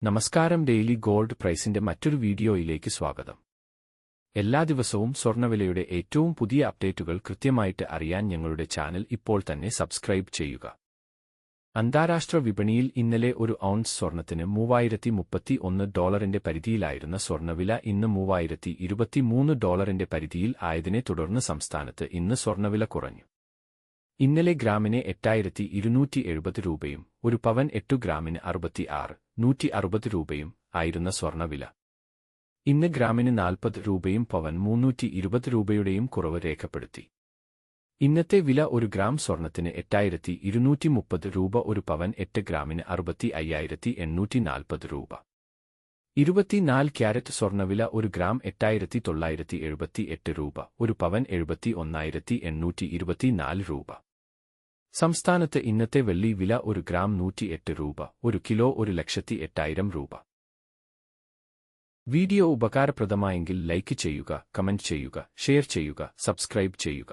നമസ്കാരം. Daily gold പ്രൈസിന്റെ മറ്റൊരു വീഡിയോയിലേക്ക് സ്വാഗതം. എല്ലാ ദിവസവും സ്വർണ്ണവിലയുടെ ഏറ്റവും പുതിയ അപ്ഡേറ്റുകൾ കൃത്യമായിട്ട് അറിയാൻ ഞങ്ങളുടെ ചാനൽ ഇപ്പോൾ തന്നെ സബ്സ്ക്രൈബ് ചെയ്യുക. അന്താരാഷ്ട്ര വിപണിയിൽ ഇന്നലെ ഒരു ഔൺസ് സ്വർണത്തിന് $3031 പരിധിയിലായിരുന്ന സ്വർണ്ണവില ഇന്ന് $3023 പരിധിയിൽ ആയതിനെ തുടർന്ന് സംസ്ഥാനത്ത് ഇന്ന് സ്വർണ്ണവില കുറഞ്ഞു. ഇന്നലെ ഗ്രാമിന് 8270 രൂപയും ഒരു പവൻ 8 ഗ്രാമിന് 66,160 രൂപയും ആയിരുന്ന സ്വർണ്ണവില ഇന്ന് ഗ്രാമിന് 40 രൂപയും പവൻ 320 രൂപയുടെയും കുറവ് രേഖപ്പെടുത്തി. ഇന്നത്തെ വില ഒരു ഗ്രാം സ്വർണത്തിന് 8230 രൂപ, ഒരു പവൻ 8 ഗ്രാമിന് 65,840 രൂപ. 24 ക്യാരറ്റ് സ്വർണ്ണവില ഒരു ഗ്രാം 8978 രൂപ, ഒരു പവൻ 71,824 രൂപ. സംസ്ഥാനത്ത് ഇന്നത്തെ വെള്ളി വില ഒരു ഗ്രാം 108 രൂപ, ഒരു കിലോ 1,08,000 രൂപ. വീഡിയോ ഉപകാരപ്രദമായെങ്കിൽ ലൈക്ക് ചെയ്യുക, കമന്റ് ചെയ്യുക, ഷെയർ ചെയ്യുക, സബ്സ്ക്രൈബ് ചെയ്യുക.